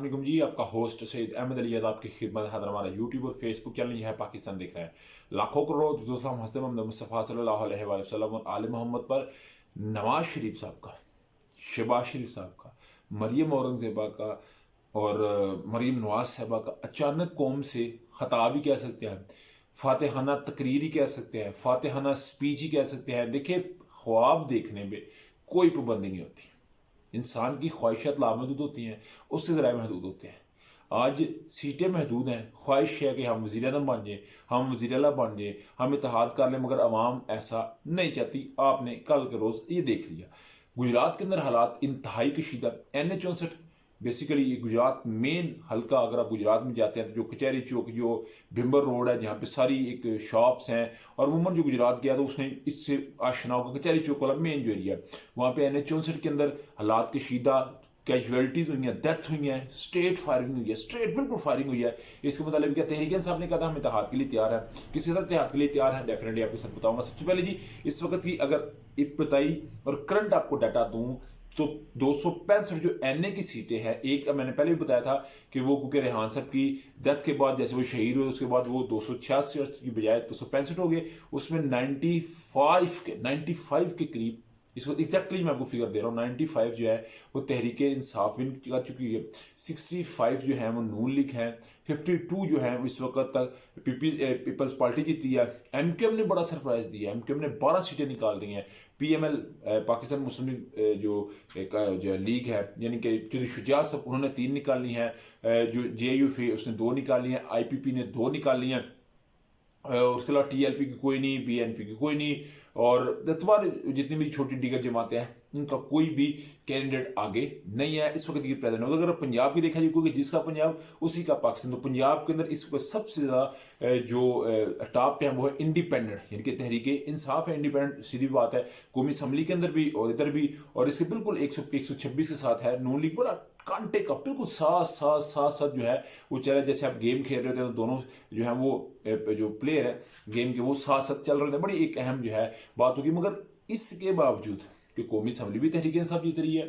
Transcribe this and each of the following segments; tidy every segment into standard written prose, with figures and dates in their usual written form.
अस्सलाम वालेकुम जी। आपका होस्ट सैयद अहमद अली आपकी खिदमत हाजिर। हमारा यूट्यूब और फेसबुक चैनल यह है पाकिस्तान देख रहे हैं। लाखों करोड़ दोस्तों हज़रत मोहम्मद मुस्तफ़ा सल्लल्लाहु अलैहि वसल्लम और आले मोहम्मद पर नवाज शरीफ साहब का, शहबाज शरीफ साहब का, मरियम औरंगजेबा का और मरियम नवाज साहबा का अचानक कौम से खिताब ही कह सकते हैं, फातिहाना तकरीर ही कह सकते हैं, फातिहाना स्पीच ही कह सकते हैं। देखिए, ख्वाब देखने में कोई पाबंदी नहीं होती। इंसान की ख्वाहिशात लामहदूद होती हैं, उससे ज़राए महदूद होते हैं। आज सीटें महदूद हैं, ख्वाहिश है कि हम वज़ीर आज़म बन जाए, हम वज़ीर आला बन जाए, हम इत्तेहाद कर लें, मगर अवाम ऐसा नहीं चाहती। आपने कल के रोज़ ये देख लिया, गुजरात के अंदर हालात इंतहाई कशीदा। NH 64 बेसिकली ये गुजरात मेन हल्का, अगर आप गुजरात में जाते हैं तो जो कचहरी चौक, जो भिम्बर रोड है, जहाँ पे सारी एक शॉप्स हैं, और उमूमन जो गुजरात गया तो उसने इससे आशना होगा, कचहरी चौक वाला मेन जो एरिया है, वहाँ पे NH 64 के अंदर हालात कशीदा, कैजुअलिटीज हुई हैं, डेथ हुई हैं, स्ट्रेट फायरिंग हुई है, स्ट्रेट बिल्कुल फायरिंग हुई है। इसके मतलब क्या तहरीक इंसाफ ने कहा था हम इत्तेहाद के लिए तैयार है, किसी तरह इत्तेहाद के लिए तैयार है, डेफिनेटली आपके साथ बताऊंगा। सबसे पहले जी, इस वक्त की अगर इब्तदाई और करंट आपको डाटा दूं तो 265 जो NA की सीटें हैं, एक मैंने पहले भी बताया था कि वो क्योंकि रेहान साहब की डेथ के बाद जैसे वो शहीद हुए, उसके बाद वो 286 की बजाय 265 हो गए। उसमें 95 के करीब, इस वक्त एग्जैक्टली मैं आपको फिगर दे रहा हूँ, 95 जो है वो तहरीक इंसाफ विन कर चुकी है, 65 जो है वो नून लीग है, 52 जो है वो इस वक्त तक पीपल्स पार्टी जीती है। MQM ने बड़ा सरप्राइज दिया, MQM ने 12 सीटें निकाल रही हैं। PML पाकिस्तान मुस्लिम जो लीग है, यानी कि चौधरी शुजात साहब, उन्होंने 3 निकाली हैं, जो JUF उसने 2 निकाली हैं, IPP ने 2 निकाली हैं, उसके अलावा TLP की कोई नहीं, BNP की कोई नहीं, और तुम्हारे जितनी भी छोटी दीगर जमातें हैं उनका कोई भी कैंडिडेट आगे नहीं है इस वक्त की प्रेजेंट। अगर पंजाब की देखा जाए, क्योंकि जिसका पंजाब उसी का पाकिस्तान, तो पंजाब के अंदर इस वक्त सबसे ज़्यादा जो टॉप पे है वो है इंडिपेंडेंट, यानी कि तहरीक इंसाफ है। इंडिपेंडेंट सीधी बात है, कौमी असम्बली के अंदर भी और इधर भी, और इसके बिल्कुल 126 के साथ है नून लीग। बड़ा कांटे का बिल्कुल साथ जो है वो चल रहा है। जैसे आप गेम खेल रहे थे तो दोनों जो है वो जो प्लेयर है गेम के वो साथ चल रहे थे। बड़ी एक अहम जो है बात होगी। मगर इसके बावजूद कि कौमी असम्बली भी तहरीक इंसाफ जीत रही है,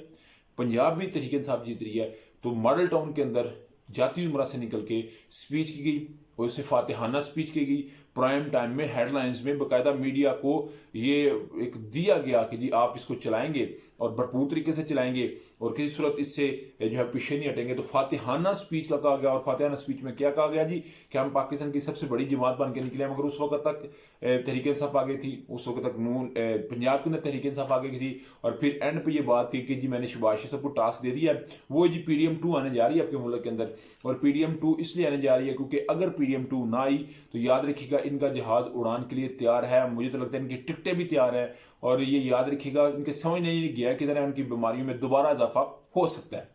पंजाब भी तहरीक इंसाफ जीत रही है, तो मॉडल टाउन के अंदर जाती उमरा से निकल के स्पीच की गई, और उससे फातिहाना स्पीच की गई। प्राइम टाइम में हेडलाइंस में बाकायदा मीडिया को ये एक दिया गया कि जी आप इसको चलाएंगे और भरपूर तरीके से चलाएंगे और किसी सूरत इससे जो है पीछे नहीं हटेंगे। तो फातिहाना स्पीच का कहा गया, और फातिहाना स्पीच में क्या कहा गया जी कि हम पाकिस्तान की सबसे बड़ी जमात बन के निकले। मगर उस वक्त तक तहरीक इंसाफ आ गई थी, उस वक्त तक नून पंजाब के अंदर तहरीक इंसाफ आ गई थी, और फिर एंड पे ये बात थी कि जी मैंने शहबाज शरीफ सबको टास्क दे दिया है, वो जी PDM 2 आने जा रही है आपके मुल्क के अंदर। और PDM 2 इसलिए आने जा रही है क्योंकि अगर PDM 2 ना आई तो याद रखिएगा इनका जहाज उड़ान के लिए तैयार है। मुझे तो लगता है इनकी टिकटें भी तैयार है, और ये याद रखिएगा इनके समझ नहीं गया कि उनकी बीमारियों में दोबारा इजाफा हो सकता है।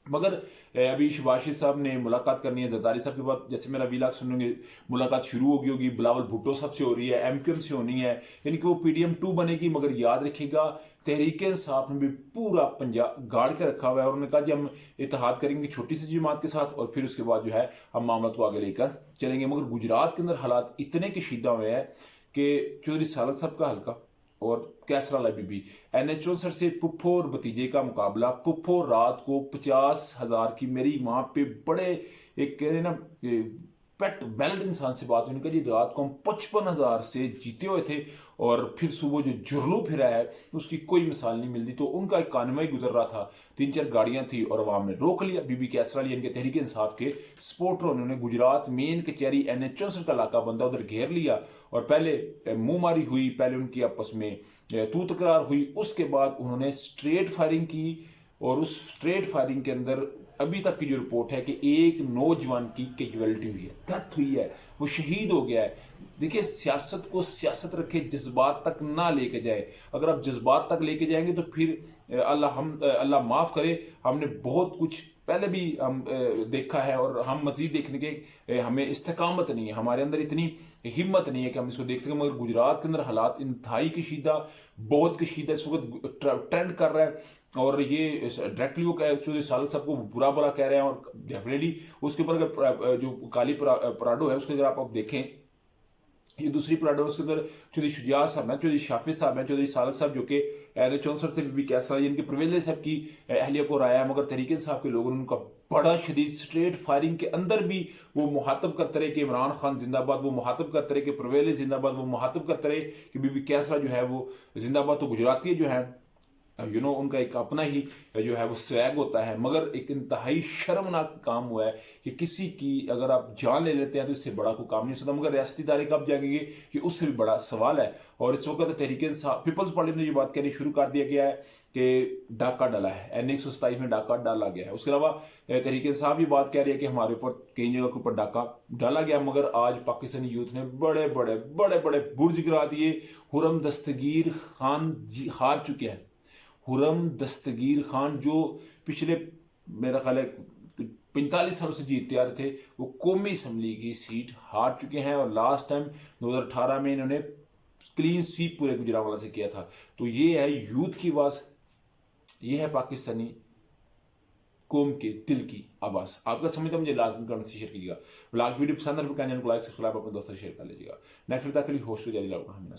मगर अभी शहबाज शरीफ साहब ने मुलाकात करनी है जरदारी साहब के बाद, जैसे मेरा वीलाग सुनेंगे मुलाकात शुरू होगी बिलावल भुट्टो साहब से हो रही है, MQM से होनी है, यानी कि वो PDM 2 बनेगी। मगर याद रखिएगा तहरीक इंसाफ ने भी पूरा पंजाब गाड़ के रखा हुआ है, और उन्होंने कहा जी हम इत्तेहाद करेंगे छोटी सी जमात के साथ, और फिर उसके बाद जो है हम मामला को आगे लेकर चलेंगे। मगर गुजरात के अंदर हालात इतने कशीदा हुए हैं कि चौधरी सालत साहब का हल्का और कैसरा बीबी NH 64 से पुप्पो और भतीजे का मुकाबला। पुप्पो रात को 50,000 की, मेरी माँ पे बड़े एक कह रहे ना पेट वैलिड इंसान से बात हुई, जी रात को हम 55,000 से जीते हुए थे, और फिर सुबह जो जुर्लू फिरा है उसकी कोई मिसाल नहीं मिलती। तो उनका एक कानवा ही गुजर रहा था, 3-4 गाड़ियां थी और अवाम ने रोक लिया। बीबी कैसरा अली इनके तहरीक इंसाफ के सपोर्टरों, उन्होंने गुजरात मेन कचहरी NH 64 का इलाका बंदा उधर घेर लिया, और पहले मुंहमारी हुई, पहले उनकी आपस में तू तकरार हुई, उसके बाद उन्होंने स्ट्रेट फायरिंग की, और उस स्ट्रेट फायरिंग के अंदर अभी तक की जो रिपोर्ट है कि एक नौजवान की कैजुअलिटी हुई है, डेथ हुई है, वो शहीद हो गया है। देखिए, सियासत को सियासत रखे, जज्बात तक ना लेके जाए। अगर आप जज्बात तक लेके जाएंगे तो फिर अल्लाह माफ़ करे, हमने बहुत कुछ पहले भी हम देखा है, और हम मजीद देखने के हमें इस्तेकामत नहीं है, हमारे अंदर इतनी हिम्मत नहीं है कि हम इसको देख सकें। मगर गुजरात के अंदर हालात इंतहाई कशीदा, बहुत कशीदा इस वक्त ट्रेंड कर रहा है, और ये डायरेक्टली वो चौधरी सालत साहब को बुरा कह रहे हैं, और डेफिनेटली उसके ऊपर अगर जो काली पराडो है उसके अगर आप देखें, ये दूसरी पराडो, उसके अंदर चौधरी शुजात साहब हैं, चौधरी शाफी साहब हैं, चौधरी सालत साहब जो कि NH 64 से भी कैसा इनके परवेज साहब की अहलिया को राया है, मगर तहरीक इंसाफ के लोगों ने उनका बड़ा शदीद स्ट्रेट फायरिंग के अंदर भी वो मुहातब करते रहे कि इमरान खान जिंदाबाद, वो मुहातब करते रहे कि परवेज जिंदाबाद, वो मुहातब करते रहे कि बीबी कैसरा जो है वो जिंदाबाद। तो गुजराती जो है उनका एक अपना ही जो है वो स्वैग होता है। मगर एक इंतहाई शर्मनाक काम हुआ है कि किसी की अगर आप जान ले लेते हैं तो इससे बड़ा कोई काम नहीं हो सकता। मगर रियासती इदारे कब जाएंगे कि उससे भी बड़ा सवाल है। और इस वक्त तहरीक पीपल्स पार्टी ने ये बात कहनी शुरू कर दिया गया है कि डाका डाला है, NA 127 में डाका डाला गया है। उसके अलावा तहरीक इंसाफ ये बात कह रही है कि हमारे ऊपर कई जगह के ऊपर डाका डाला गया। मगर आज पाकिस्तानी यूथ ने बड़े बड़े बड़े बड़े बुर्ज गिरा दिए। हुरम दस्तगीर खान जी हार चुके हैं। हुरम दस्तगीर खान जो पिछले मेरा ख्याल है 45 सालों से जीतते आ रहे थे, वो कौमी असम्बली की सीट हार चुके हैं। और लास्ट टाइम 2018 में इन्होंने क्लीन स्वीप पूरे गुजरांवाला से किया था। तो ये है यूथ की आवाज़, ये है पाकिस्तानी कौम के दिल की आवाज़। आपका समझता मुझे लाजमी करने से शेयर कीजिएगा। ब्लॉग वीडियो पसंद है तो लाइक सब्सक्राइब अपने दोस्तों से शेयर कर लीजिएगा। नेक्स्ट तक के लिए होस्ट जारी रखूँगा।